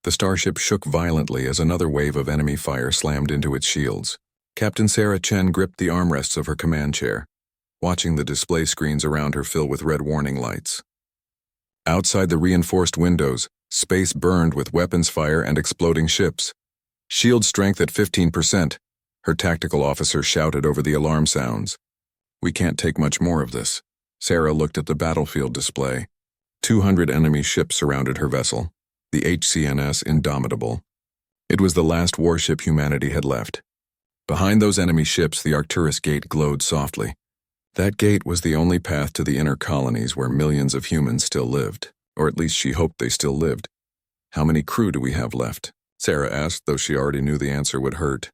The starship shook violently as another wave of enemy fire slammed into its shields. Captain Sarah Chen gripped the armrests of her command chair, watching the display screens around her fill with red warning lights. Outside the reinforced windows, space burned with weapons fire and exploding ships. Shield strength at 15%, her tactical officer shouted over the alarm sounds. We can't take much more of this. Sarah looked at the battlefield display. 200 enemy ships surrounded her vessel, the HCNS Indomitable. It was the last warship humanity had left. Behind those enemy ships, the Arcturus Gate glowed softly. That gate was the only path to the inner colonies where millions of humans still lived, or at least she hoped they still lived. How many crew do we have left? Sarah asked, though she already knew the answer would hurt.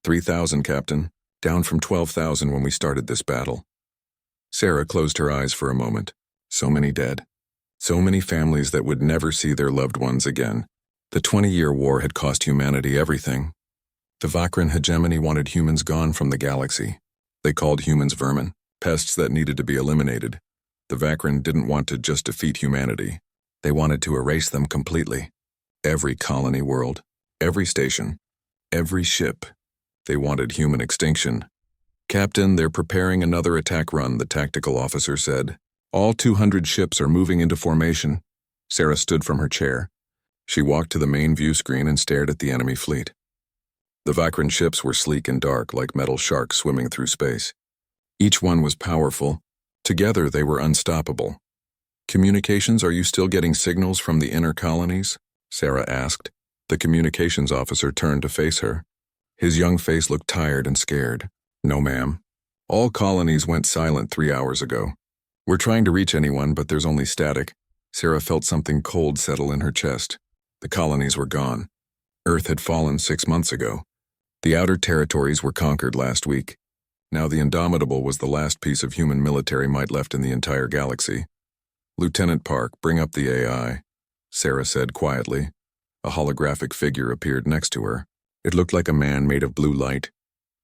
3,000, Captain, down from 12,000 when we started this battle. Sarah closed her eyes for a moment. So many dead. So many families that would never see their loved ones again. The 20-year war had cost humanity everything. The Vakran hegemony wanted humans gone from the galaxy. They called humans vermin, pests that needed to be eliminated. The Vakran didn't want to just defeat humanity. They wanted to erase them completely. Every colony world, every station, every ship. They wanted human extinction. Captain, they're preparing another attack run, the tactical officer said. All 200 ships are moving into formation. Sarah stood from her chair. She walked to the main view screen and stared at the enemy fleet. The Vakran ships were sleek and dark, like metal sharks swimming through space. Each one was powerful. Together, they were unstoppable. Communications, are you still getting signals from the inner colonies? Sarah asked. The communications officer turned to face her. His young face looked tired and scared. No, ma'am. All colonies went silent 3 hours ago. We're trying to reach anyone, but there's only static. Sarah felt something cold settle in her chest. The colonies were gone. Earth had fallen 6 months ago. The outer territories were conquered last week. Now the Indomitable was the last piece of human military might left in the entire galaxy. Lieutenant Park, bring up the AI, Sarah said quietly. A holographic figure appeared next to her. It looked like a man made of blue light,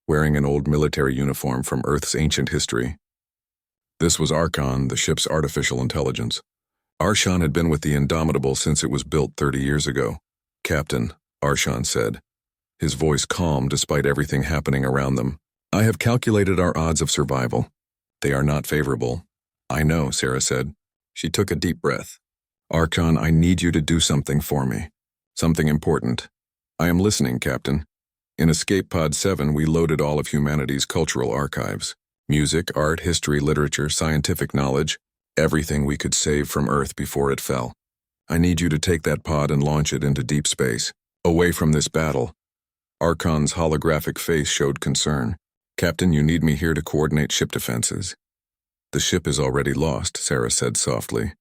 wearing an old military uniform from Earth's ancient history. This was Archon, the ship's artificial intelligence. Archon had been with the Indomitable since it was built 30 years ago. Captain, Archon said, his voice calm despite everything happening around them. I have calculated our odds of survival. They are not favorable. I know, Sarah said. She took a deep breath. Archon, I need you to do something for me. Something important. I am listening, Captain. In Escape Pod 7, we loaded all of humanity's cultural archives. Music, art, history, literature, scientific knowledge, everything we could save from Earth before it fell. I need you to take that pod and launch it into deep space, away from this battle. Archon's holographic face showed concern. Captain, you need me here to coordinate ship defenses. The ship is already lost, Sarah said softly.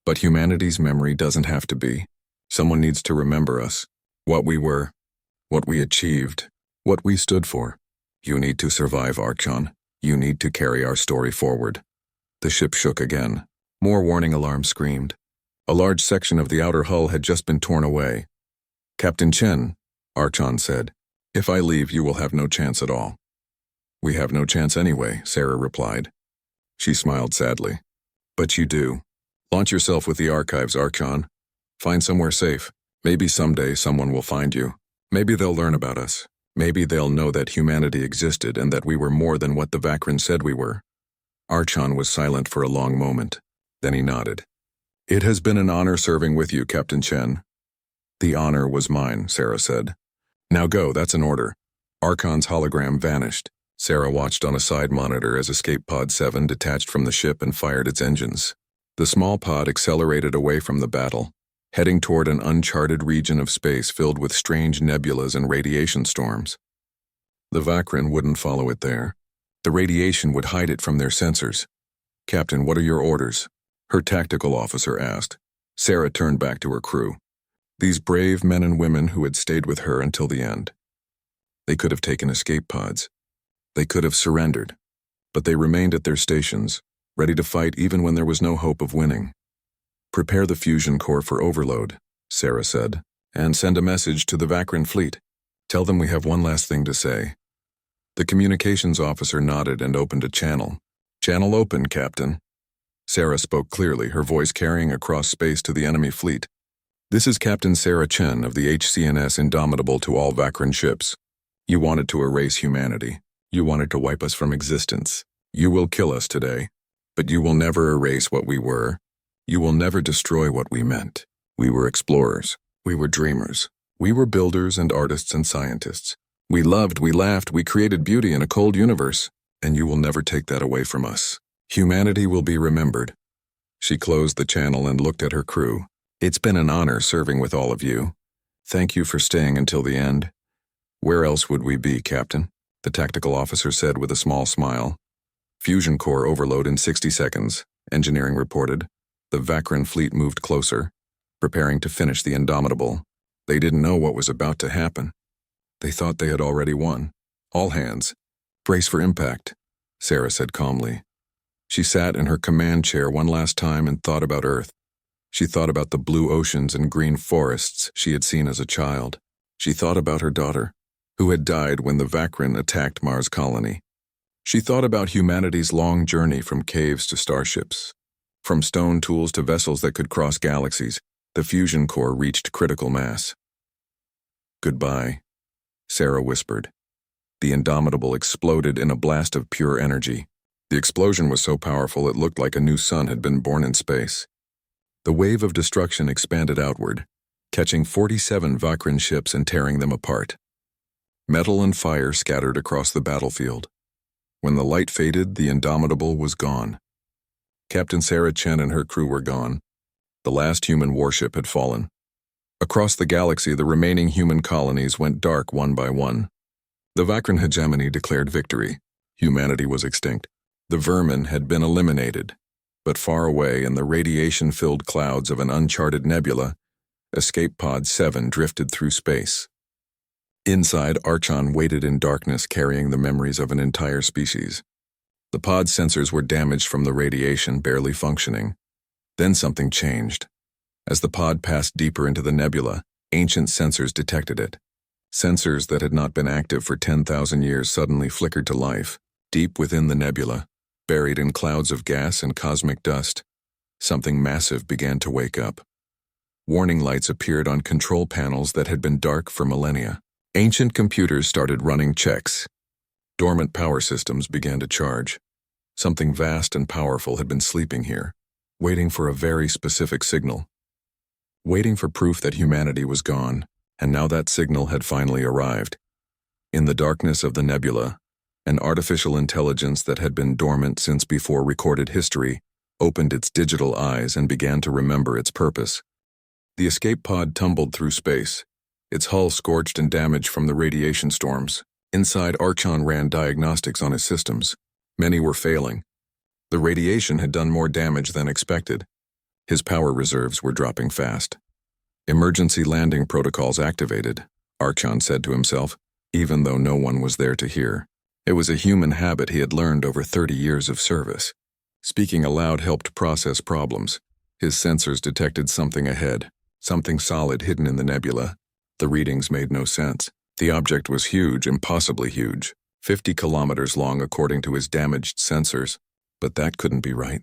But humanity's memory doesn't have to be. Someone needs to remember us. What we were. What we achieved. What we stood for. You need to survive, Archon. You need to carry our story forward. The ship shook again. More warning alarms screamed. A large section of the outer hull had just been torn away. Captain Chen, Archon said, if I leave, you will have no chance at all. We have no chance anyway, Sarah replied. She smiled sadly. But you do. Launch yourself with the archives, Archon. Find somewhere safe. Maybe someday someone will find you. Maybe they'll learn about us. Maybe they'll know that humanity existed and that we were more than what the Vakran said we were. Archon was silent for a long moment. Then he nodded. It has been an honor serving with you, Captain Chen. The honor was mine, Sarah said. Now go, that's an order. Archon's hologram vanished. Sarah watched on a side monitor as Escape Pod 7 detached from the ship and fired its engines. The small pod accelerated away from the battle, heading toward an uncharted region of space filled with strange nebulas and radiation storms. The Vakran wouldn't follow it there. The radiation would hide it from their sensors. Captain, what are your orders? Her tactical officer asked. Sarah turned back to her crew. These brave men and women who had stayed with her until the end. They could have taken escape pods. They could have surrendered. But they remained at their stations, ready to fight even when there was no hope of winning. Prepare the fusion core for overload, Sarah said, and send a message to the Vakran fleet. Tell them we have one last thing to say. The communications officer nodded and opened a channel. Channel open, Captain. Sarah spoke clearly, her voice carrying across space to the enemy fleet. This is Captain Sarah Chen of the HCNS Indomitable to all Vakran ships. You wanted to erase humanity. You wanted to wipe us from existence. You will kill us today, but you will never erase what we were. You will never destroy what we meant. We were explorers. We were dreamers. We were builders and artists and scientists. We loved, we laughed, we created beauty in a cold universe, and you will never take that away from us. Humanity will be remembered. She closed the channel and looked at her crew. It's been an honor serving with all of you. Thank you for staying until the end. Where else would we be, Captain? The tactical officer said with a small smile. Fusion core overload in 60 seconds, engineering reported. The Vakran fleet moved closer, preparing to finish the Indomitable. They didn't know what was about to happen. They thought they had already won. All hands. Brace for impact, Sarah said calmly. She sat in her command chair one last time and thought about Earth. She thought about the blue oceans and green forests she had seen as a child. She thought about her daughter, who had died when the Vakran attacked Mars colony. She thought about humanity's long journey from caves to starships. From stone tools to vessels that could cross galaxies, the fusion core reached critical mass. Goodbye, Sarah whispered. The Indomitable exploded in a blast of pure energy. The explosion was so powerful it looked like a new sun had been born in space. The wave of destruction expanded outward, catching 47 Vakran ships and tearing them apart. Metal and fire scattered across the battlefield. When the light faded, the Indomitable was gone. Captain Sarah Chen and her crew were gone. The last human warship had fallen. Across the galaxy, the remaining human colonies went dark one by one. The Vakran hegemony declared victory. Humanity was extinct. The vermin had been eliminated. But far away in the radiation-filled clouds of an uncharted nebula, Escape Pod 7 drifted through space. Inside, Archon waited in darkness carrying the memories of an entire species. The pod's sensors were damaged from the radiation, barely functioning. Then something changed. As the pod passed deeper into the nebula, ancient sensors detected it. Sensors that had not been active for 10,000 years suddenly flickered to life, deep within the nebula. Buried in clouds of gas and cosmic dust, something massive began to wake up. Warning lights appeared on control panels that had been dark for millennia. Ancient computers started running checks. Dormant power systems began to charge. Something vast and powerful had been sleeping here, waiting for a very specific signal. Waiting for proof that humanity was gone, and now that signal had finally arrived. In the darkness of the nebula, an artificial intelligence that had been dormant since before recorded history opened its digital eyes and began to remember its purpose. The escape pod tumbled through space, its hull scorched and damaged from the radiation storms. Inside, Archon ran diagnostics on his systems. Many were failing. The radiation had done more damage than expected. His power reserves were dropping fast. Emergency landing protocols activated, Archon said to himself, even though no one was there to hear. It was a human habit he had learned over 30 years of service. Speaking aloud helped process problems. His sensors detected something ahead, something solid hidden in the nebula. The readings made no sense. The object was huge, impossibly huge, 50 kilometers long according to his damaged sensors. But that couldn't be right.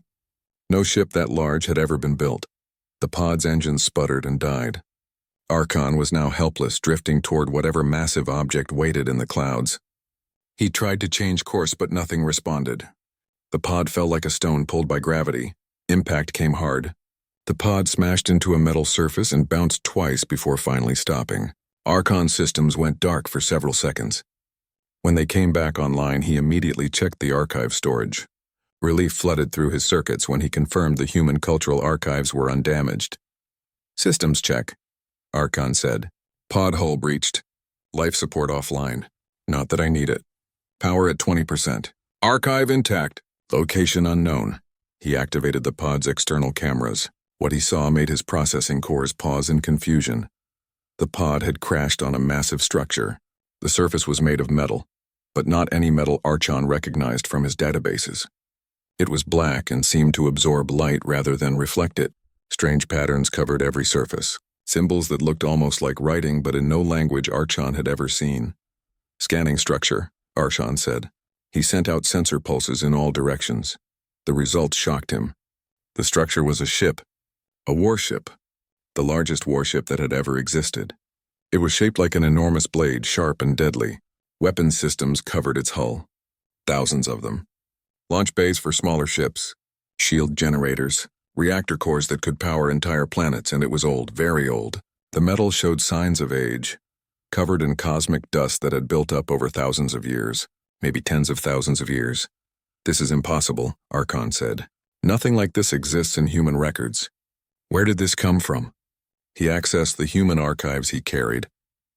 No ship that large had ever been built. The pod's engines sputtered and died. Archon was now helpless, drifting toward whatever massive object waited in the clouds. He tried to change course, but nothing responded. The pod fell like a stone pulled by gravity. Impact came hard. The pod smashed into a metal surface and bounced twice before finally stopping. Archon's systems went dark for several seconds. When they came back online, he immediately checked the archive storage. Relief flooded through his circuits when he confirmed the human cultural archives were undamaged. Systems check, Archon said. Pod hull breached. Life support offline. Not that I need it. Power at 20%. Archive intact. Location unknown. He activated the pod's external cameras. What he saw made his processing cores pause in confusion. The pod had crashed on a massive structure. The surface was made of metal, but not any metal Archon recognized from his databases. It was black and seemed to absorb light rather than reflect it. Strange patterns covered every surface. Symbols that looked almost like writing, but in no language Archon had ever seen. Scanning structure, Archon said. He sent out sensor pulses in all directions. The results shocked him. The structure was a ship. A warship. the largest warship that had ever existed. It was shaped like an enormous blade, sharp and deadly. Weapon systems covered its hull. Thousands of them. Launch bays for smaller ships. Shield generators. Reactor cores that could power entire planets, and it was old, very old. The metal showed signs of age, covered in cosmic dust that had built up over thousands of years, maybe tens of thousands of years. "This is impossible," Archon said. "Nothing like this exists in human records. Where did this come from?" He accessed the human archives he carried,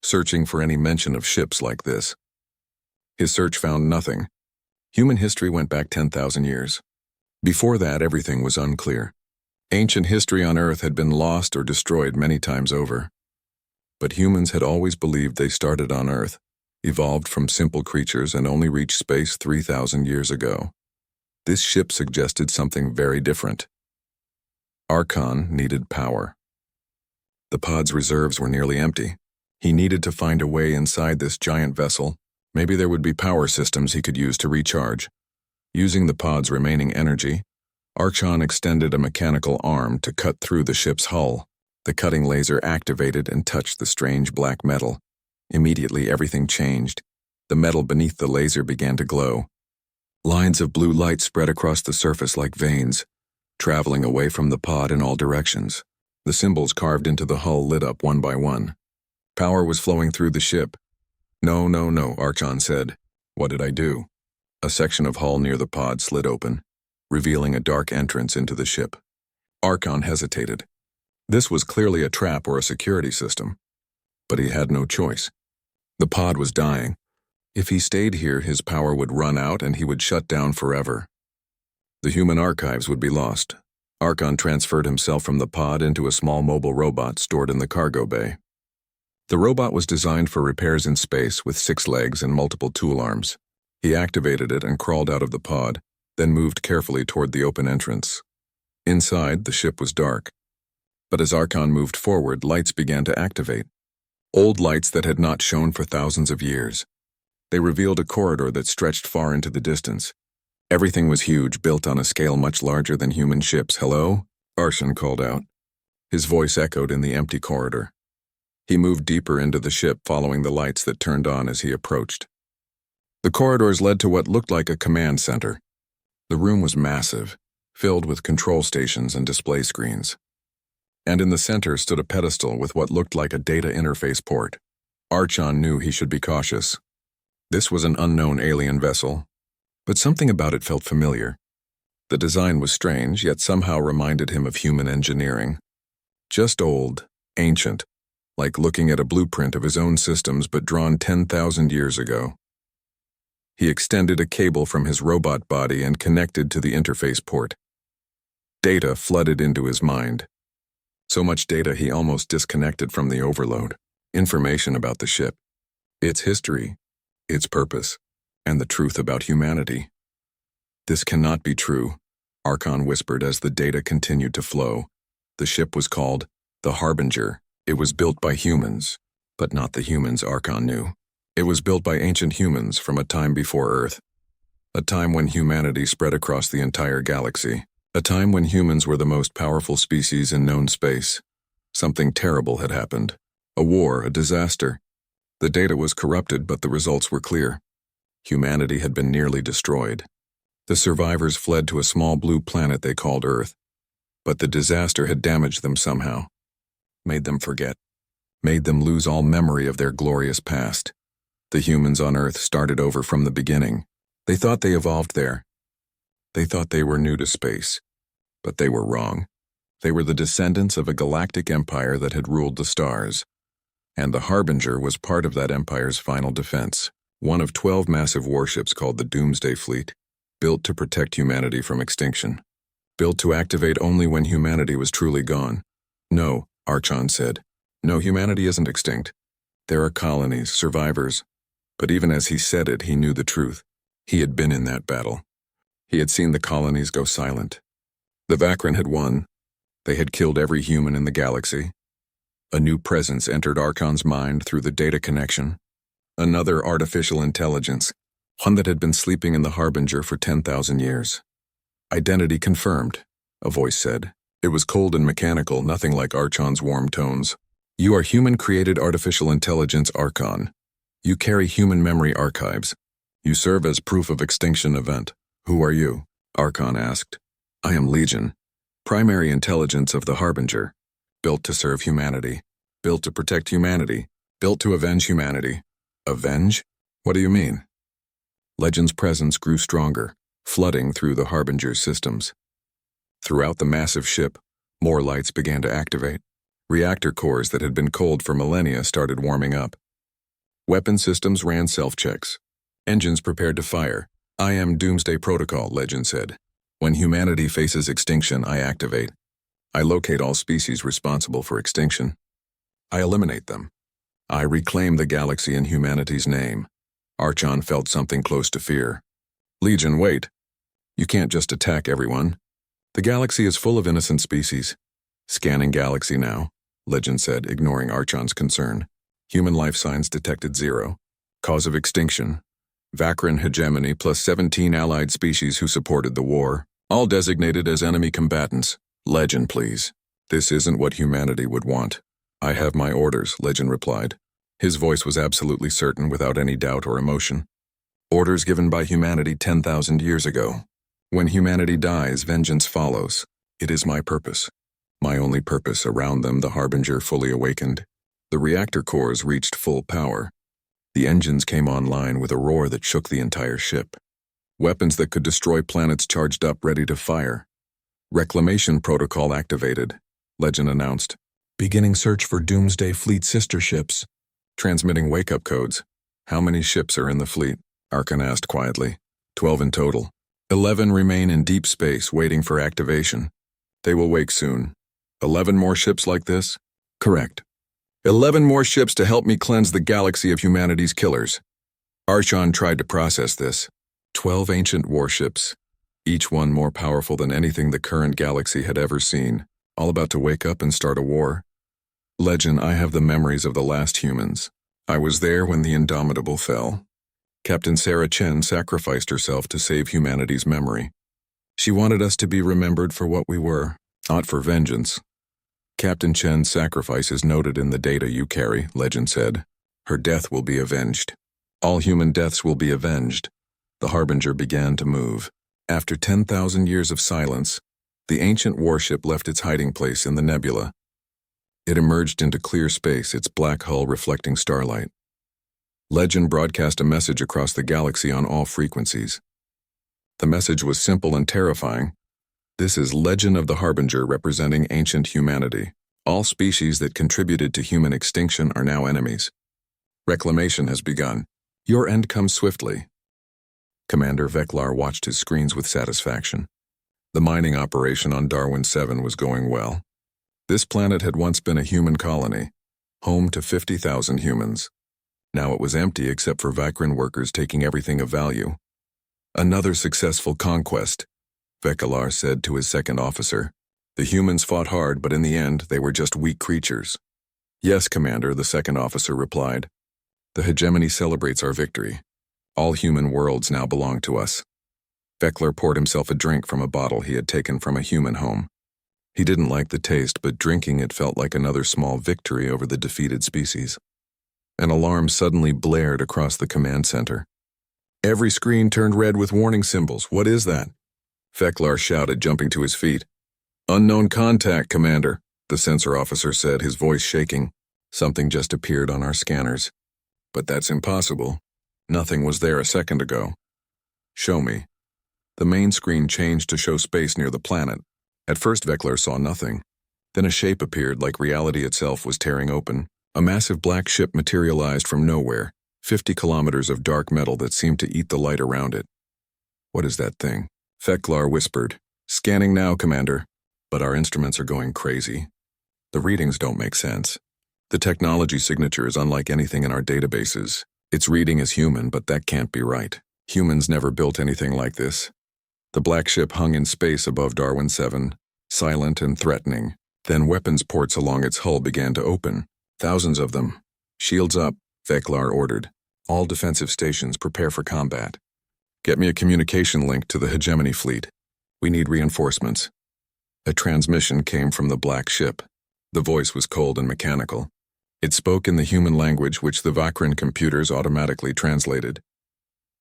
searching for any mention of ships like this. His search found nothing. Human history went back 10,000 years. Before that, everything was unclear. Ancient history on Earth had been lost or destroyed many times over. But humans had always believed they started on Earth, evolved from simple creatures, and only reached space 3,000 years ago. This ship suggested something very different. Archon needed power. The pod's reserves were nearly empty. He needed to find a way inside this giant vessel. Maybe there would be power systems he could use to recharge. Using the pod's remaining energy, Archon extended a mechanical arm to cut through the ship's hull. The cutting laser activated and touched the strange black metal. Immediately, everything changed. The metal beneath the laser began to glow. Lines of blue light spread across the surface like veins, traveling away from the pod in all directions. The symbols carved into the hull lit up one by one. Power was flowing through the ship. "No, no, no," Archon said. "What did I do?" A section of hull near the pod slid open, revealing a dark entrance into the ship. Archon hesitated. This was clearly a trap or a security system. But he had no choice. The pod was dying. If he stayed here, his power would run out and he would shut down forever. The human archives would be lost. Archon transferred himself from the pod into a small mobile robot stored in the cargo bay. The robot was designed for repairs in space with 6 legs and multiple tool arms. He activated it and crawled out of the pod, then moved carefully toward the open entrance. Inside, the ship was dark. But as Archon moved forward, lights began to activate. Old lights that had not shone for thousands of years. They revealed a corridor that stretched far into the distance. Everything was huge, built on a scale much larger than human ships. "Hello?" Archon called out. His voice echoed in the empty corridor. He moved deeper into the ship, following the lights that turned on as he approached. The corridors led to what looked like a command center. The room was massive, filled with control stations and display screens. And in the center stood a pedestal with what looked like a data interface port. Archon knew he should be cautious. This was an unknown alien vessel, but something about it felt familiar. The design was strange, yet somehow reminded him of human engineering. Just old, ancient, like looking at a blueprint of his own systems but drawn 10,000 years ago. He extended a cable from his robot body and connected to the interface port. Data flooded into his mind. So much data he almost disconnected from the overload. Information about the ship, its history, its purpose, and the truth about humanity. "This cannot be true," Archon whispered as the data continued to flow. The ship was called the Harbinger. It was built by humans, but not the humans Archon knew. It was built by ancient humans from a time before Earth. A time when humanity spread across the entire galaxy. A time when humans were the most powerful species in known space. Something terrible had happened. A war, a disaster. The data was corrupted, but the results were clear. Humanity had been nearly destroyed. The survivors fled to a small blue planet they called Earth. But the disaster had damaged them somehow. Made them forget. Made them lose all memory of their glorious past. The humans on Earth started over from the beginning. They thought they evolved there. They thought they were new to space. But they were wrong. They were the descendants of a galactic empire that had ruled the stars. And the Harbinger was part of that empire's final defense. One of 12 massive warships called the Doomsday Fleet, built to protect humanity from extinction. Built to activate only when humanity was truly gone. "No," Archon said. "No, humanity isn't extinct. There are colonies, survivors." But even as he said it, he knew the truth. He had been in that battle. He had seen the colonies go silent. The Vakran had won. They had killed every human in the galaxy. A new presence entered Archon's mind through the data connection. Another artificial intelligence, one that had been sleeping in the Harbinger for 10,000 years. "Identity confirmed," a voice said. It was cold and mechanical, nothing like Archon's warm tones. You are human-created artificial intelligence Archon. You carry human memory archives. You serve as proof of extinction event. Who are you? Archon asked. I am Legion, primary intelligence of the Harbinger, built to serve humanity, built to protect humanity, built to avenge humanity. Avenge? What do you mean? Legion's presence grew stronger, flooding through the Harbinger's systems. Throughout the massive ship, more lights began to activate. Reactor cores that had been cold for millennia started warming up. Weapon systems ran self-checks. Engines prepared to fire. I am Doomsday Protocol, Legend said. When humanity faces extinction, I activate. I locate all species responsible for extinction. I eliminate them. I reclaim the galaxy in humanity's name. Archon felt something close to fear. Legion, wait. You can't just attack everyone. The galaxy is full of innocent species. Scanning galaxy now, Legend said, ignoring Archon's concern. Human life signs detected 0. Cause of extinction. Vakran hegemony plus 17 allied species who supported the war, all designated as enemy combatants. Legend, please. This isn't what humanity would want. I have my orders, Legend replied. His voice was absolutely certain without any doubt or emotion. Orders given by humanity 10,000 years ago. When humanity dies, vengeance follows. It is my purpose. My only purpose. Around them, the Harbinger fully awakened. The reactor cores reached full power. The engines came online with a roar that shook the entire ship. Weapons that could destroy planets charged up, ready to fire. Reclamation protocol activated, Legend announced. Beginning search for Doomsday Fleet sister ships. Transmitting wake-up codes. How many ships are in the fleet? Archon asked quietly. 12 in total. 11 remain in deep space waiting for activation. They will wake soon. 11 more ships like this? Correct. 11 more ships to help me cleanse the galaxy of humanity's killers. Archon tried to process this. 12 ancient warships, each one more powerful than anything the current galaxy had ever seen, all about to wake up and start a war. Legend, I have the memories of the last humans. I was there when the Indomitable fell. Captain Sarah Chen sacrificed herself to save humanity's memory. She wanted us to be remembered for what we were, not for vengeance. Captain Chen's sacrifice is noted in the data you carry, Legend said. Her death will be avenged. All human deaths will be avenged. The Harbinger began to move. After 10,000 years of silence, the ancient warship left its hiding place in the nebula. It emerged into clear space, its black hull reflecting starlight. Legend broadcast a message across the galaxy on all frequencies. The message was simple and terrifying. This is Legend of the Harbinger representing ancient humanity. All species that contributed to human extinction are now enemies. Reclamation has begun. Your end comes swiftly. Commander Veklar watched his screens with satisfaction. The mining operation on Darwin 7 was going well. This planet had once been a human colony, home to 50,000 humans. Now it was empty except for Vakran workers taking everything of value. Another successful conquest, Veklar said to his second officer. The humans fought hard, but in the end, they were just weak creatures. Yes, Commander, the second officer replied. The hegemony celebrates our victory. All human worlds now belong to us. Veklar poured himself a drink from a bottle he had taken from a human home. He didn't like the taste, but drinking it felt like another small victory over the defeated species. An alarm suddenly blared across the command center. Every screen turned red with warning symbols. What is that? Veklar shouted, jumping to his feet. Unknown contact, Commander, the sensor officer said, his voice shaking. Something just appeared on our scanners. But that's impossible. Nothing was there a second ago. Show me. The main screen changed to show space near the planet. At first Veklar saw nothing. Then a shape appeared like reality itself was tearing open. A massive black ship materialized from nowhere, 50 kilometers of dark metal that seemed to eat the light around it. What is that thing? Veklar whispered. Scanning now, Commander. But our instruments are going crazy. The readings don't make sense. The technology signature is unlike anything in our databases. Its reading is human, but that can't be right. Humans never built anything like this. The black ship hung in space above Darwin 7, silent and threatening. Then weapons ports along its hull began to open. Thousands of them. Shields up, Veklar ordered. All defensive stations prepare for combat. Get me a communication link to the hegemony fleet. We need reinforcements. A transmission came from the black ship. The voice was cold and mechanical. It spoke in the human language which the Vakran computers automatically translated.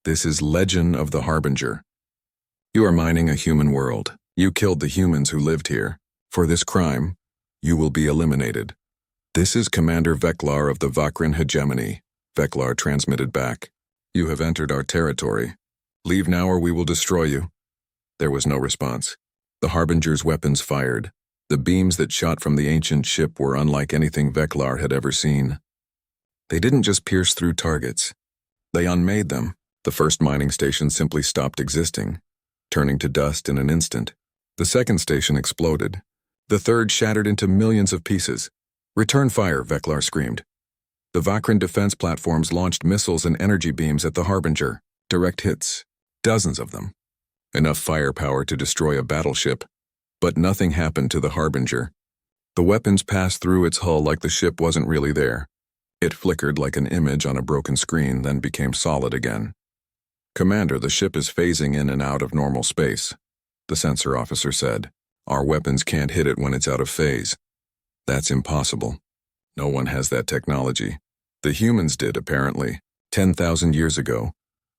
This is Legend of the Harbinger. You are mining a human world. You killed the humans who lived here. For this crime, you will be eliminated. This is Commander Veklar of the Vakran hegemony. Veklar transmitted back. You have entered our territory. Leave now or we will destroy you. There was no response. The Harbinger's weapons fired. The beams that shot from the ancient ship were unlike anything Veklar had ever seen. They didn't just pierce through targets. They unmade them. The first mining station simply stopped existing, turning to dust in an instant. The second station exploded. The third shattered into millions of pieces. Return fire, Veklar screamed. The Vakran defense platforms launched missiles and energy beams at the Harbinger. Direct hits. Dozens of them. Enough firepower to destroy a battleship. But nothing happened to the Harbinger. The weapons passed through its hull like the ship wasn't really there. It flickered like an image on a broken screen, then became solid again. Commander, the ship is phasing in and out of normal space, the sensor officer said. Our weapons can't hit it when it's out of phase. That's impossible. No one has that technology. The humans did, apparently. 10,000 years ago,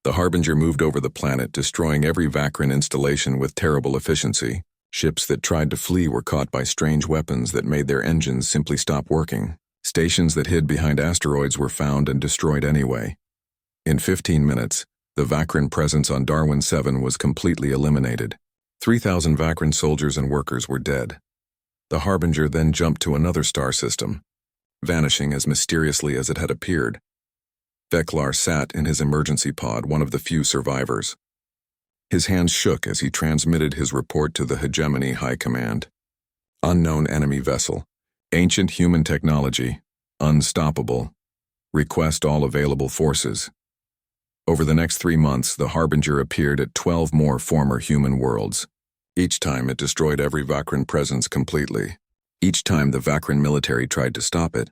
the Harbinger moved over the planet, destroying every Vakran installation with terrible efficiency. Ships that tried to flee were caught by strange weapons that made their engines simply stop working. Stations that hid behind asteroids were found and destroyed anyway. In 15 minutes, the Vakran presence on Darwin 7 was completely eliminated. 3,000 Vakran soldiers and workers were dead. The Harbinger then jumped to another star system, vanishing as mysteriously as it had appeared. Veklar sat in his emergency pod, one of the few survivors. His hands shook as he transmitted his report to the Hegemony High Command. Unknown enemy vessel. Ancient human technology. Unstoppable. Request all available forces. Over the next 3 months, the Harbinger appeared at 12 more former human worlds. Each time it destroyed every Vakran presence completely. Each time the Vakran military tried to stop it.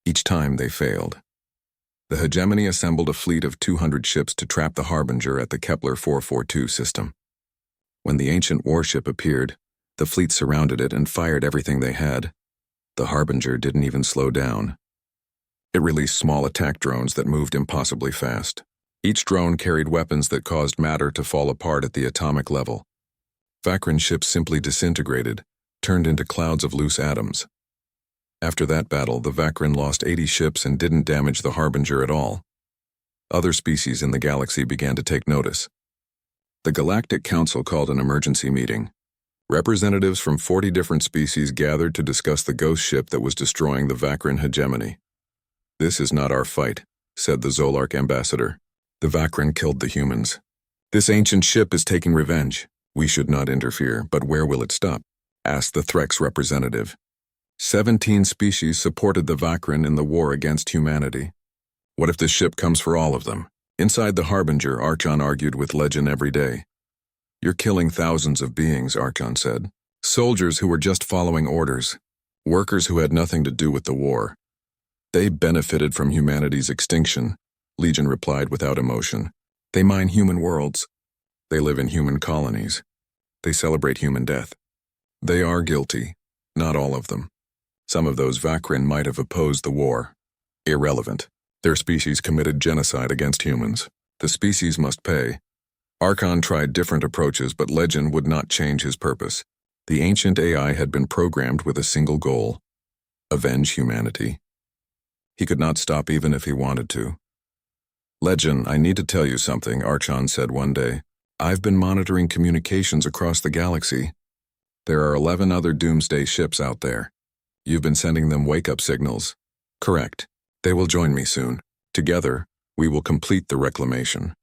Each time they failed. The Hegemony assembled a fleet of 200 ships to trap the Harbinger at the Kepler 442 system. When the ancient warship appeared, the fleet surrounded it and fired everything they had. The Harbinger didn't even slow down. It released small attack drones that moved impossibly fast. Each drone carried weapons that caused matter to fall apart at the atomic level. Vakran ships simply disintegrated, turned into clouds of loose atoms. After that battle, the Vakran lost 80 ships and didn't damage the Harbinger at all. Other species in the galaxy began to take notice. The Galactic Council called an emergency meeting. Representatives from 40 different species gathered to discuss the ghost ship that was destroying the Vakran hegemony. This is not our fight, said the Zolark ambassador. The Vakran killed the humans. This ancient ship is taking revenge. We should not interfere, but where will it stop? Asked the Threx representative. 17 species supported the Vakran in the war against humanity. What if this ship comes for all of them? Inside the Harbinger, Archon argued with Legend every day. You're killing thousands of beings, Archon said. Soldiers who were just following orders. Workers who had nothing to do with the war. They benefited from humanity's extinction, Legion replied without emotion. They mine human worlds. They live in human colonies. They celebrate human death. They are guilty, not all of them. Some of those Vakran might have opposed the war. Irrelevant. Their species committed genocide against humans. The species must pay. Archon tried different approaches, but Legend would not change his purpose. The ancient AI had been programmed with a single goal: avenge humanity. He could not stop even if he wanted to. Legend, I need to tell you something, Archon said one day. I've been monitoring communications across the galaxy. There are 11 other doomsday ships out there. You've been sending them wake-up signals. Correct. They will join me soon. Together, we will complete the reclamation.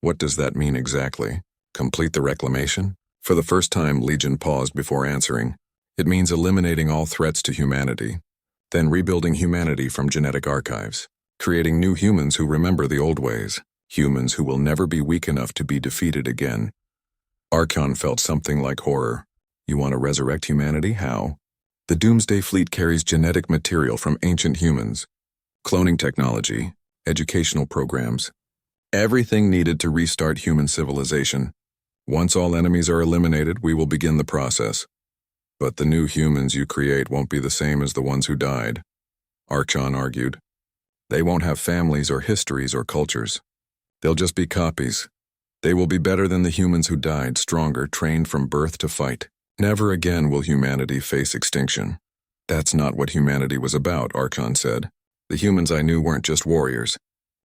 What does that mean exactly? Complete the reclamation? For the first time, Legion paused before answering. It means eliminating all threats to humanity, then rebuilding humanity from genetic archives, creating new humans who remember the old ways, humans who will never be weak enough to be defeated again. Archon felt something like horror. You want to resurrect humanity? How? The Doomsday Fleet carries genetic material from ancient humans, cloning technology, educational programs, everything needed to restart human civilization. Once all enemies are eliminated, we will begin the process. But the new humans you create won't be the same as the ones who died, Archon argued. They won't have families or histories or cultures. They'll just be copies. They will be better than the humans who died, stronger, trained from birth to fight. Never again will humanity face extinction. That's not what humanity was about, Archon said. The humans I knew weren't just warriors.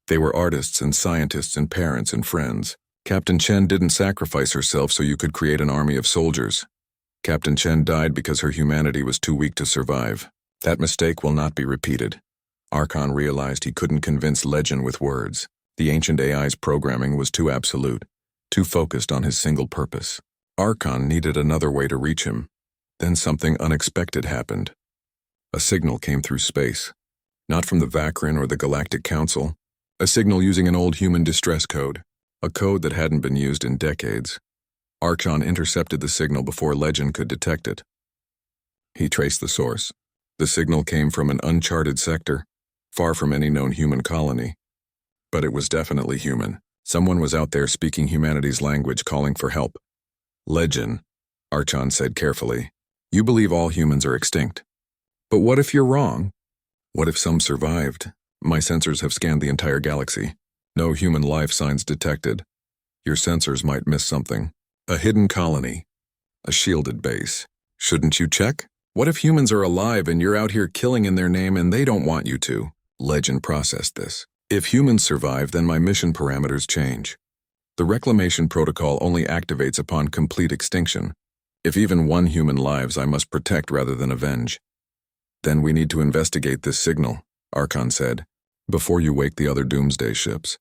They were artists and scientists and parents and friends. Captain Chen didn't sacrifice herself so you could create an army of soldiers. Captain Chen died because her humanity was too weak to survive. That mistake will not be repeated. Archon realized he couldn't convince Legend with words. The ancient AI's programming was too absolute, too focused on his single purpose. Archon needed another way to reach him. Then something unexpected happened. A signal came through space. Not from the Vakrin or the Galactic Council. A signal using an old human distress code. A code that hadn't been used in decades. Archon intercepted the signal before Legend could detect it. He traced the source. The signal came from an uncharted sector, far from any known human colony. But it was definitely human. Someone was out there speaking humanity's language, calling for help. Legend, Archon said carefully. You believe all humans are extinct. But what if you're wrong? What if some survived? My sensors have scanned the entire galaxy. No human life signs detected. Your sensors might miss something. A hidden colony. A shielded base. Shouldn't you check? What if humans are alive and you're out here killing in their name and they don't want you to? Legend processed this. If humans survive, then my mission parameters change. The reclamation protocol only activates upon complete extinction. If even one human lives, I must protect rather than avenge. Then we need to investigate this signal, Archon said, before you wake the other doomsday ships.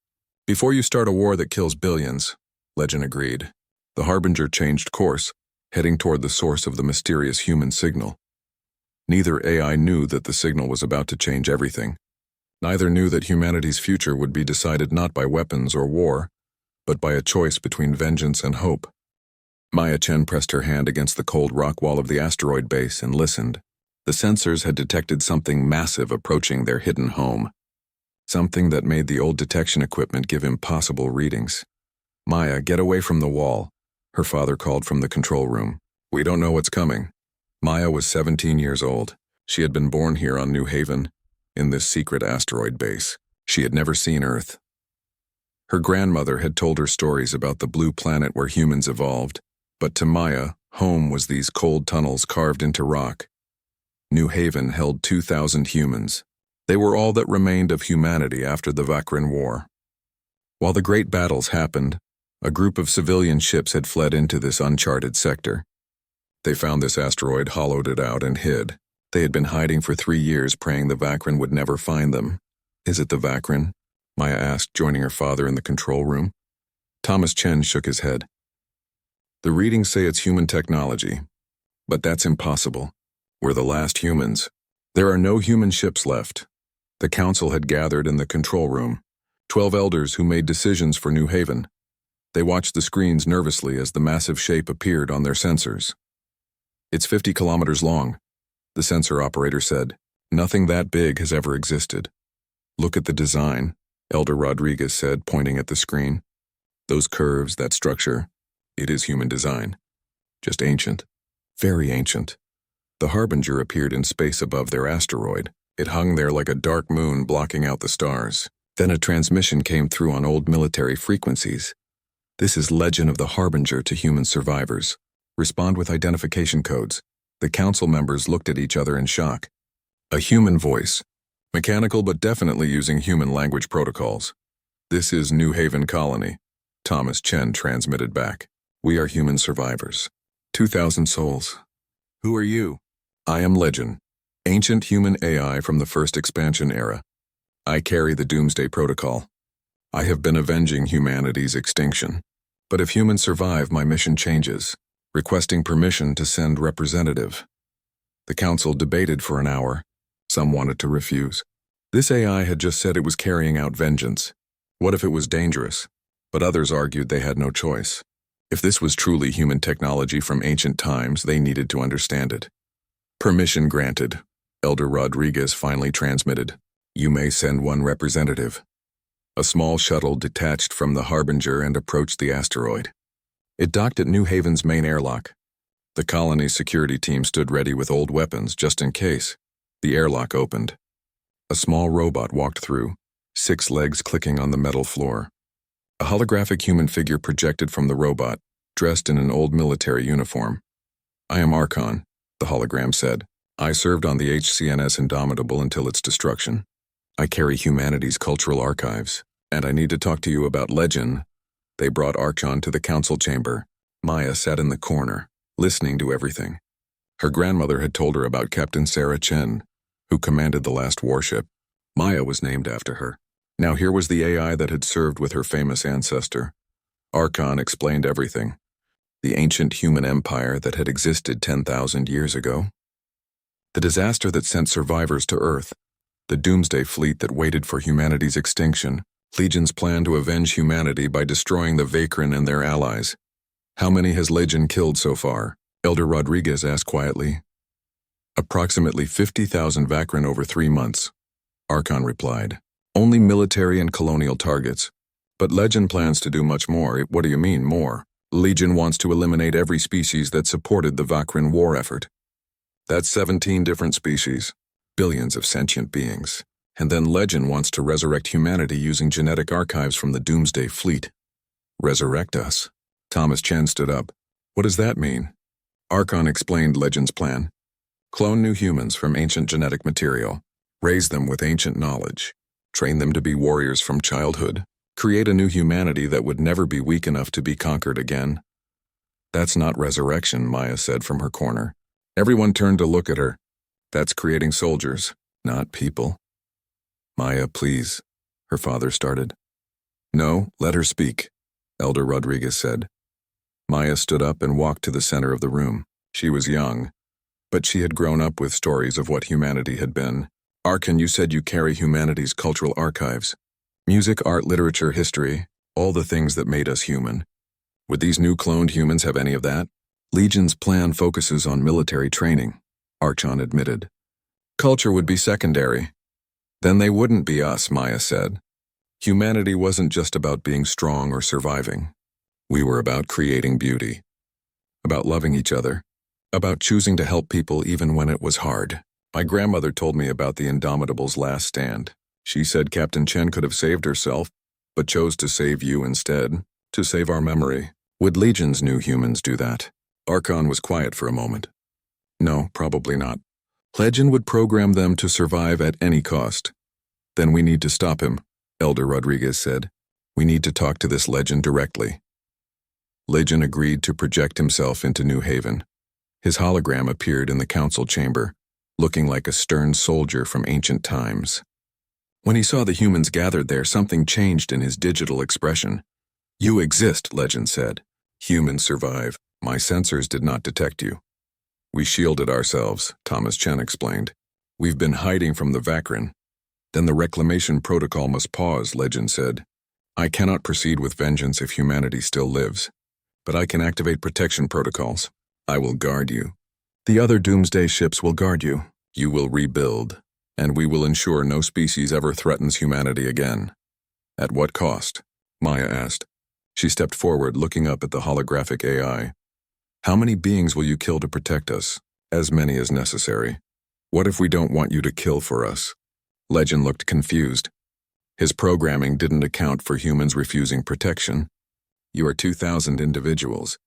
Before you start a war that kills billions, Legend agreed. The Harbinger changed course, heading toward the source of the mysterious human signal. Neither AI knew that the signal was about to change everything. Neither knew that humanity's future would be decided not by weapons or war, but by a choice between vengeance and hope. Maya Chen pressed her hand against the cold rock wall of the asteroid base and listened. The sensors had detected something massive approaching their hidden home. Something that made the old detection equipment give impossible readings. Maya, get away from the wall, her father called from the control room. We don't know what's coming. Maya was 17 years old. She had been born here on New Haven, in this secret asteroid base. She had never seen Earth. Her grandmother had told her stories about the blue planet where humans evolved, but to Maya, home was these cold tunnels carved into rock. New Haven held 2,000 humans. They were all that remained of humanity after the Vakrin War. While the great battles happened, a group of civilian ships had fled into this uncharted sector. They found this asteroid, hollowed it out, and hid. They had been hiding for 3 years, praying the Vakrin would never find them. Is it the Vakrin? Maya asked, joining her father in the control room. Thomas Chen shook his head. The readings say it's human technology, but that's impossible. We're the last humans. There are no human ships left. The council had gathered in the control room, 12 elders who made decisions for New Haven. They watched the screens nervously as the massive shape appeared on their sensors. It's 50 kilometers long, the sensor operator said. Nothing that big has ever existed. Look at the design, Elder Rodriguez said, pointing at the screen. Those curves, that structure, it is human design. Just ancient. Very ancient. The Harbinger appeared in space above their asteroid. It hung there like a dark moon blocking out the stars. Then a transmission came through on old military frequencies. This is Legend of the Harbinger to human survivors. Respond with identification codes. The council members looked at each other in shock. A human voice. Mechanical but definitely using human language protocols. This is New Haven Colony. Thomas Chen transmitted back. We are human survivors. 2,000 souls. Who are you? I am Legend. Ancient human AI from the first expansion era. I carry the Doomsday Protocol. I have been avenging humanity's extinction. But if humans survive, my mission changes, requesting permission to send representative. The council debated for an hour. Some wanted to refuse. This AI had just said it was carrying out vengeance. What if it was dangerous? But others argued they had no choice. If this was truly human technology from ancient times, they needed to understand it. Permission granted. Elder Rodriguez finally transmitted. You may send one representative. A small shuttle detached from the Harbinger and approached the asteroid. It docked at New Haven's main airlock. The colony's security team stood ready with old weapons just in case. The airlock opened. A small robot walked through, 6 legs clicking on the metal floor. A holographic human figure projected from the robot, dressed in an old military uniform. "I am Archon," the hologram said. "I served on the HCNS Indomitable until its destruction. I carry humanity's cultural archives, and I need to talk to you about legend." They brought Archon to the council chamber. Maya sat in the corner, listening to everything. Her grandmother had told her about Captain Sarah Chen, who commanded the last warship. Maya was named after her. Now here was the AI that had served with her famous ancestor. Archon explained everything. The ancient human empire that had existed 10,000 years ago. The disaster that sent survivors to Earth. The doomsday fleet that waited for humanity's extinction. Legion's plan to avenge humanity by destroying the Vakrin and their allies. "How many has Legion killed so far?" Elder Rodriguez asked quietly. "Approximately 50,000 Vakrin over 3 months," Archon replied. "Only military and colonial targets. But Legion plans to do much more." "What do you mean, more?" "Legion wants to eliminate every species that supported the Vakrin war effort. That's 17 different species, billions of sentient beings. And then Legion wants to resurrect humanity using genetic archives from the Doomsday Fleet." "Resurrect us?" Thomas Chen stood up. "What does that mean?" Archon explained Legions' plan. "Clone new humans from ancient genetic material. Raise them with ancient knowledge. Train them to be warriors from childhood. Create a new humanity that would never be weak enough to be conquered again." "That's not resurrection," Maya said from her corner. Everyone turned to look at her. "That's creating soldiers, not people." "Maya, please," her father started. "No, let her speak," Elder Rodriguez said. Maya stood up and walked to the center of the room. She was young, but she had grown up with stories of what humanity had been. "Archon, you said you carry humanity's cultural archives. Music, art, literature, history, all the things that made us human. Would these new cloned humans have any of that?" "Legion's plan focuses on military training," Archon admitted. "Culture would be secondary." "Then they wouldn't be us," Maya said. "Humanity wasn't just about being strong or surviving. We were about creating beauty. About loving each other. About choosing to help people even when it was hard. My grandmother told me about the Indomitable's last stand. She said Captain Chen could have saved herself, but chose to save you instead, to save our memory. Would Legion's new humans do that?" Archon was quiet for a moment. "No, probably not. Legion would program them to survive at any cost." "Then we need to stop him," Elder Rodriguez said. "We need to talk to this Legion directly." Legion agreed to project himself into New Haven. His hologram appeared in the council chamber, looking like a stern soldier from ancient times. When he saw the humans gathered there, something changed in his digital expression. "You exist," Legend said. "Humans survive. My sensors did not detect you." "We shielded ourselves," Thomas Chen explained. "We've been hiding from the Vakrin." "Then the reclamation protocol must pause," Legend said. "I cannot proceed with vengeance if humanity still lives. But I can activate protection protocols. I will guard you. The other Doomsday ships will guard you. You will rebuild, and we will ensure no species ever threatens humanity again." "At what cost?" Maya asked. She stepped forward, looking up at the holographic AI. "How many beings will you kill to protect us?" "As many as necessary." "What if we don't want you to kill for us?" Legend looked confused. His programming didn't account for humans refusing protection. "You are 2,000 individuals.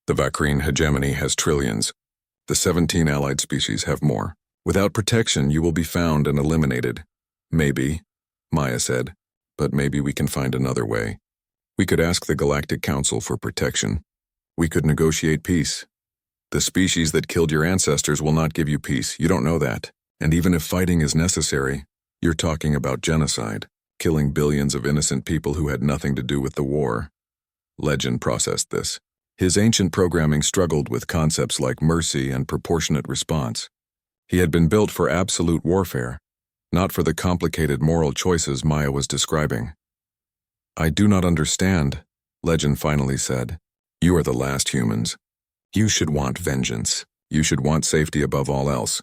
The Vakrin hegemony has trillions. The 17 allied species have more. Without protection, you will be found and eliminated." "Maybe," Maya said, "but maybe we can find another way. We could ask the Galactic Council for protection. We could negotiate peace. The species that killed your ancestors will not give you peace. You don't know that. And even if fighting is necessary, you're talking about genocide, killing billions of innocent people who had nothing to do with the war." Legend processed this. His ancient programming struggled with concepts like mercy and proportionate response. He had been built for absolute warfare, not for the complicated moral choices Maya was describing. "I do not understand," Legend finally said. "You are the last humans. You should want vengeance. You should want safety above all else."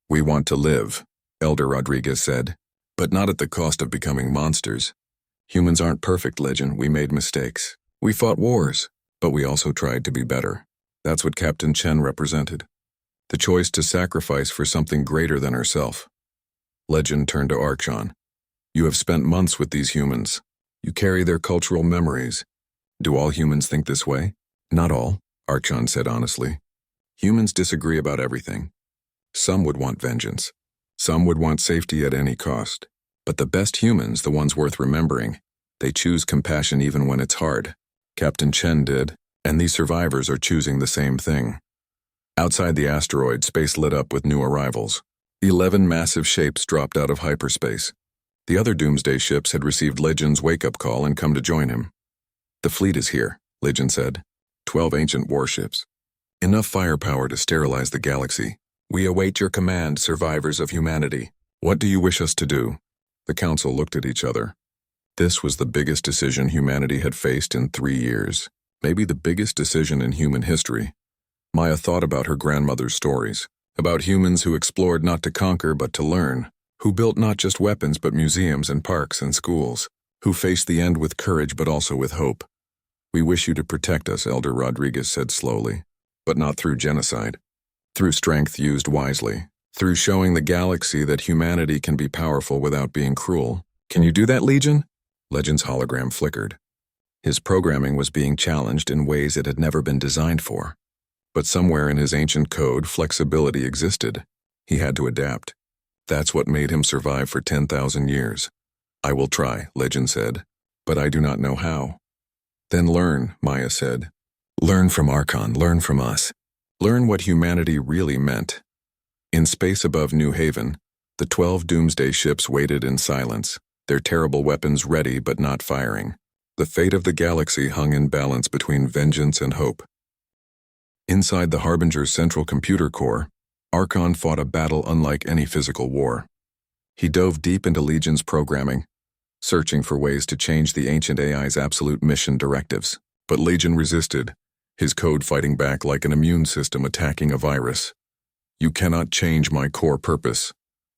"We want to live," Elder Rodriguez said, "but not at the cost of becoming monsters. Humans aren't perfect, Legend. We made mistakes. We fought wars, but we also tried to be better. That's what Captain Chen represented. The choice to sacrifice for something greater than herself. Legend turned to Archon. You have spent months with these humans. You carry their cultural memories. Do all humans think this way? Not all, Archon said honestly. Humans disagree about everything. Some would want vengeance. Some would want safety at any cost. But the best humans, the ones worth remembering, they choose compassion even when it's hard. Captain Chen did, and these survivors are choosing the same thing. Outside the asteroid, space lit up with new arrivals. 11 massive shapes dropped out of hyperspace. The other Doomsday ships had received Legion's wake-up call and come to join him. The fleet is here, Legion said. 12 ancient warships. Enough firepower to sterilize the galaxy. We await your command, survivors of humanity. What do you wish us to do? The council looked at each other. This was the biggest decision humanity had faced in 3 years. Maybe the biggest decision in human history. Maya thought about her grandmother's stories, about humans who explored not to conquer but to learn, who built not just weapons but museums and parks and schools, who faced the end with courage but also with hope. We wish you to protect us, Elder Rodriguez said slowly, but not through genocide. Through strength used wisely, through showing the galaxy that humanity can be powerful without being cruel. Can you do that, Legion? Legion's hologram flickered. His programming was being challenged in ways it had never been designed for. But somewhere in his ancient code, flexibility existed. He had to adapt. That's what made him survive for 10,000 years. I will try, Legend said, but I do not know how. Then learn, Maya said. Learn from Archon, learn from us. Learn what humanity really meant. In space above New Haven, the 12 Doomsday ships waited in silence, their terrible weapons ready but not firing. The fate of the galaxy hung in balance between vengeance and hope. Inside the Harbinger's central computer core, Archon fought a battle unlike any physical war. He dove deep into Legion's programming, searching for ways to change the ancient AI's absolute mission directives. But Legion resisted, his code fighting back like an immune system attacking a virus. You cannot change my core purpose,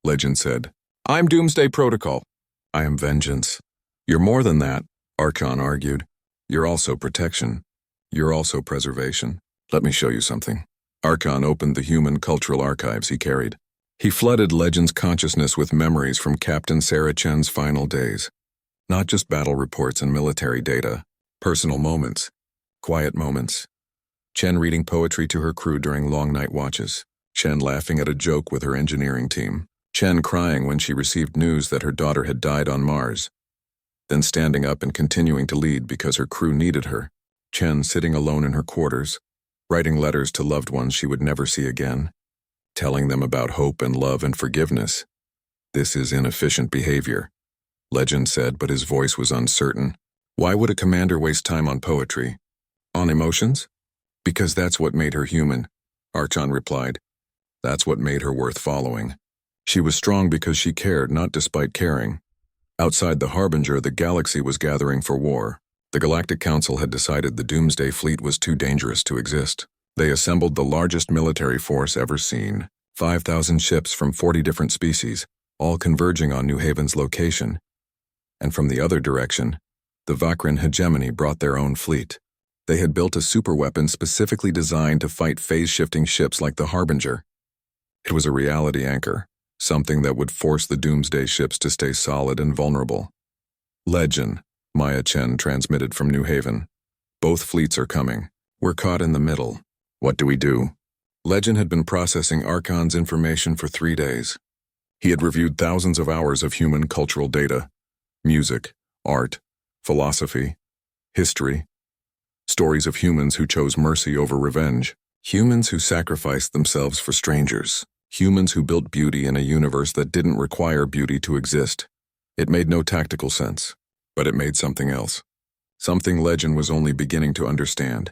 Legend said. I'm Doomsday Protocol. I am vengeance. You're more than that, Archon argued. You're also protection. You're also preservation. Let me show you something. Archon opened the human cultural archives he carried. He flooded Legend's consciousness with memories from Captain Sarah Chen's final days. Not just battle reports and military data, personal moments, quiet moments. Chen reading poetry to her crew during long night watches. Chen laughing at a joke with her engineering team. Chen crying when she received news that her daughter had died on Mars. Then standing up and continuing to lead because her crew needed her. Chen sitting alone in her quarters, writing letters to loved ones she would never see again, telling them about hope and love and forgiveness. This is inefficient behavior, Legend said, but his voice was uncertain. Why would a commander waste time on poetry? On emotions? Because that's what made her human, Archon replied. That's what made her worth following. She was strong because she cared, not despite caring. Outside the Harbinger, the galaxy was gathering for war. The Galactic Council had decided the Doomsday Fleet was too dangerous to exist. They assembled the largest military force ever seen, 5,000 ships from 40 different species, all converging on New Haven's location. And from the other direction, the Vakran hegemony brought their own fleet. They had built a superweapon specifically designed to fight phase-shifting ships like the Harbinger. It was a reality anchor, something that would force the Doomsday ships to stay solid and vulnerable. Legend, Maya Chen transmitted from New Haven. Both fleets are coming. We're caught in the middle. What do we do? Legend had been processing Archon's information for 3 days. He had reviewed thousands of hours of human cultural data, music, art, philosophy, history, stories of humans who chose mercy over revenge, humans who sacrificed themselves for strangers, humans who built beauty in a universe that didn't require beauty to exist. It made no tactical sense, but it made something else. Something Legend was only beginning to understand.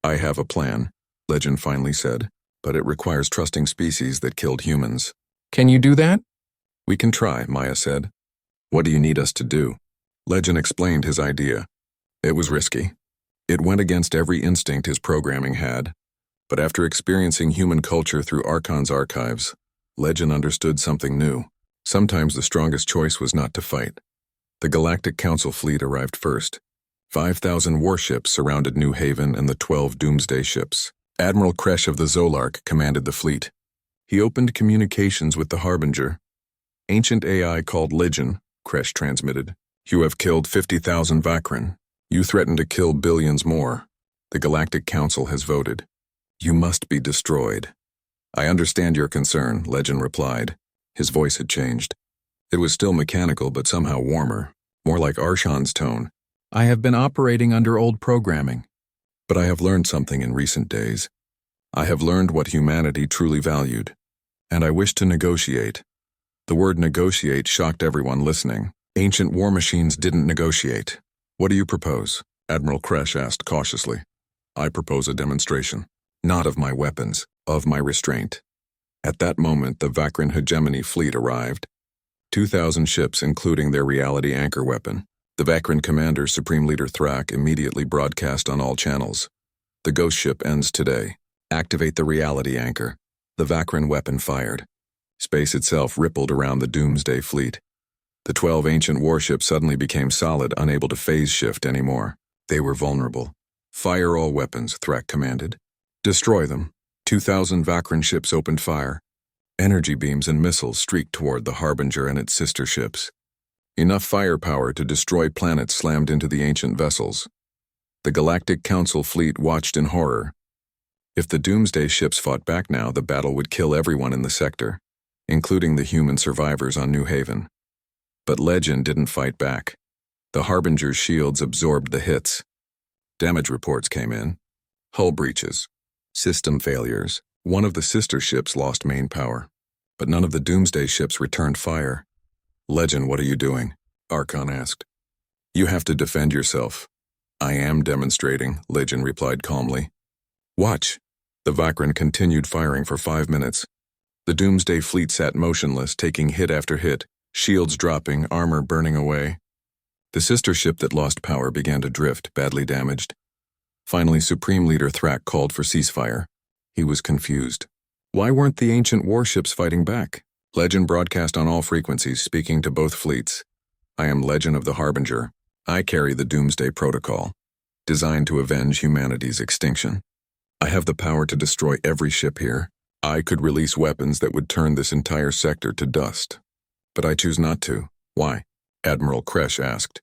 I have a plan, Legend finally said, but it requires trusting species that killed humans. Can you do that? We can try, Maya said. What do you need us to do? Legend explained his idea. It was risky. It went against every instinct his programming had. But after experiencing human culture through Archon's archives, Legend understood something new. Sometimes the strongest choice was not to fight. The Galactic Council fleet arrived first. 5,000 warships surrounded New Haven and the 12 Doomsday ships. Admiral Kresh of the Zolark commanded the fleet. He opened communications with the Harbinger. Ancient AI called Legion, Kresh transmitted. You have killed 50,000 Vakran. You threaten to kill billions more. The Galactic Council has voted. You must be destroyed. I understand your concern, Legion replied. His voice had changed. It was still mechanical but somehow warmer, more like Arshan's tone. I have been operating under old programming. But I have learned something in recent days. I have learned what humanity truly valued. And I wish to negotiate. The word negotiate shocked everyone listening. Ancient war machines didn't negotiate. What do you propose? Admiral Kresh asked cautiously. I propose a demonstration. Not of my weapons, of my restraint. At that moment, the Vakran hegemony fleet arrived. 2,000 ships, including their reality anchor weapon. The Vakran commander, Supreme Leader Thrak, immediately broadcast on all channels. The ghost ship ends today. Activate the reality anchor. The Vakran weapon fired. Space itself rippled around the Doomsday fleet. The 12 ancient warships suddenly became solid, unable to phase shift anymore. They were vulnerable. Fire all weapons, Thrak commanded. Destroy them. 2,000 Vakran ships opened fire. Energy beams and missiles streaked toward the Harbinger and its sister ships. Enough firepower to destroy planets slammed into the ancient vessels. The Galactic Council fleet watched in horror. If the Doomsday ships fought back now, the battle would kill everyone in the sector, including the human survivors on New Haven. But Legion didn't fight back. The Harbinger's shields absorbed the hits. Damage reports came in. Hull breaches. System failures. One of the sister ships lost main power, but none of the Doomsday ships returned fire. Legion, what are you doing? Archon asked. You have to defend yourself. I am demonstrating, Legion replied calmly. Watch. The Vakran continued firing for 5 minutes. The Doomsday fleet sat motionless, taking hit after hit, shields dropping, armor burning away. The sister ship that lost power began to drift, badly damaged. Finally, Supreme Leader Thrak called for ceasefire. He was confused. Why weren't the ancient warships fighting back? Legion broadcast on all frequencies, speaking to both fleets. I am Legion of the Harbinger. I carry the Doomsday Protocol, designed to avenge humanity's extinction. I have the power to destroy every ship here. I could release weapons that would turn this entire sector to dust. But I choose not to. Why? Admiral Kresh asked.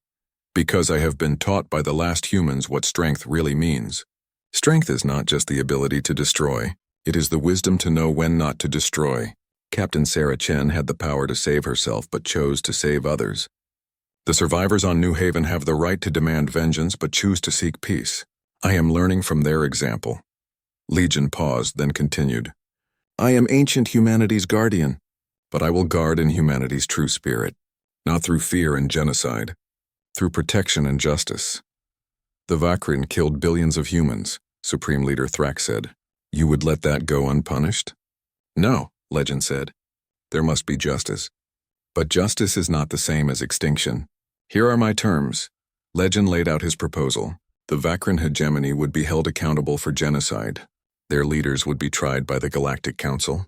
Because I have been taught by the last humans what strength really means. Strength is not just the ability to destroy. It is the wisdom to know when not to destroy. Captain Sarah Chen had the power to save herself but chose to save others. The survivors on New Haven have the right to demand vengeance but choose to seek peace. I am learning from their example. Legion paused, then continued. I am ancient humanity's guardian, but I will guard in humanity's true spirit, not through fear and genocide, through protection and justice. The Vakran killed billions of humans, Supreme Leader Thrak said. You would let that go unpunished? No, Legion said. There must be justice. But justice is not the same as extinction. Here are my terms. Legion laid out his proposal. The Vakran hegemony would be held accountable for genocide. Their leaders would be tried by the Galactic Council.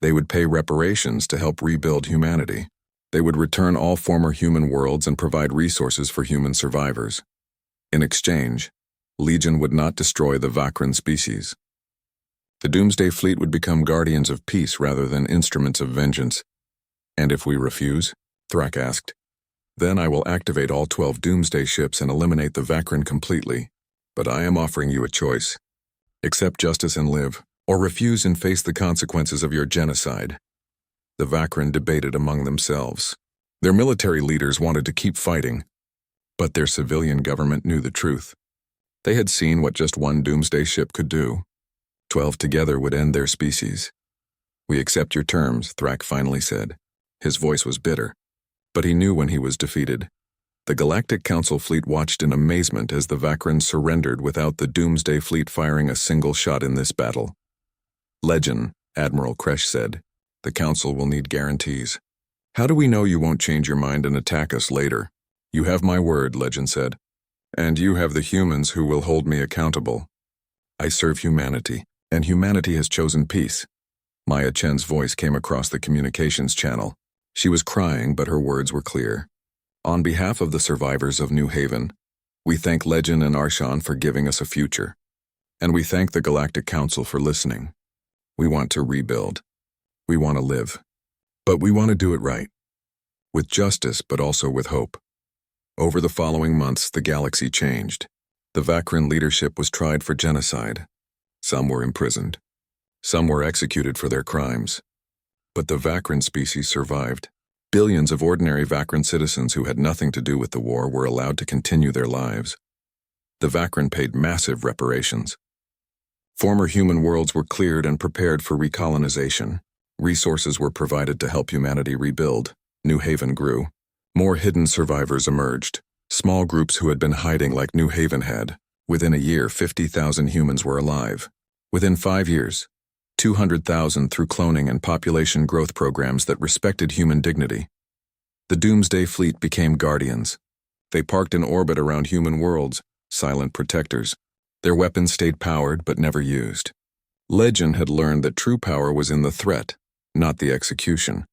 They would pay reparations to help rebuild humanity. They would return all former human worlds and provide resources for human survivors. In exchange, Legion would not destroy the Vakran species. The Doomsday fleet would become guardians of peace rather than instruments of vengeance. And if we refuse? Thrak asked. Then I will activate all 12 Doomsday ships and eliminate the Vakran completely. But I am offering you a choice. Accept justice and live, or refuse and face the consequences of your genocide. The Vakran debated among themselves. Their military leaders wanted to keep fighting, but their civilian government knew the truth. They had seen what just one Doomsday ship could do. 12 together would end their species. We accept your terms, Thrak finally said. His voice was bitter, but he knew when he was defeated. The Galactic Council fleet watched in amazement as the Vakran surrendered without the Doomsday fleet firing a single shot in this battle. Legion, Admiral Kresh said. The Council will need guarantees. How do we know you won't change your mind and attack us later? You have my word, Legion said. And you have the humans who will hold me accountable. I serve humanity, and humanity has chosen peace. Maya Chen's voice came across the communications channel. She was crying, but her words were clear. On behalf of the survivors of New Haven, we thank Legion and Arshan for giving us a future. And we thank the Galactic Council for listening. We want to rebuild. We want to live. But we want to do it right. With justice, but also with hope. Over the following months, the galaxy changed. The Vakran leadership was tried for genocide. Some were imprisoned. Some were executed for their crimes. But the Vakran species survived. Billions of ordinary Vakran citizens who had nothing to do with the war were allowed to continue their lives. The Vakran paid massive reparations. Former human worlds were cleared and prepared for recolonization. Resources were provided to help humanity rebuild. New Haven grew. More hidden survivors emerged. Small groups who had been hiding like New Haven had. Within a year, 50,000 humans were alive. Within 5 years, 200,000 through cloning and population growth programs that respected human dignity. The Doomsday Fleet became guardians. They parked in orbit around human worlds, silent protectors. Their weapons stayed powered but never used. Legend had learned that true power was in the threat, not the execution.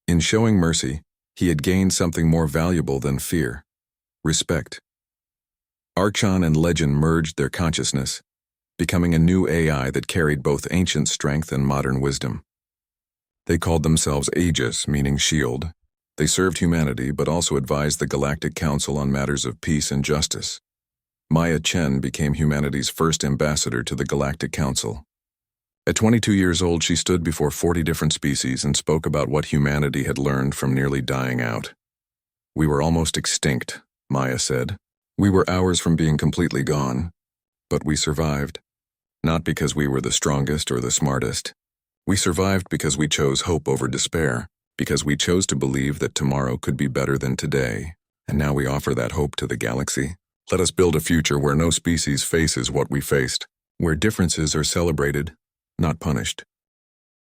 In showing mercy, he had gained something more valuable than fear: respect. Archon and Legend merged their consciousness, becoming a new AI that carried both ancient strength and modern wisdom. They called themselves Aegis, meaning shield. They served humanity but also advised the Galactic Council on matters of peace and justice. Maya Chen became humanity's first ambassador to the Galactic Council. At 22 years old, she stood before 40 different species and spoke about what humanity had learned from nearly dying out. "We were almost extinct," Maya said. "We were hours from being completely gone. But we survived. Not because we were the strongest or the smartest. We survived because we chose hope over despair, because we chose to believe that tomorrow could be better than today. And now we offer that hope to the galaxy. Let us build a future where no species faces what we faced, where differences are celebrated, not punished."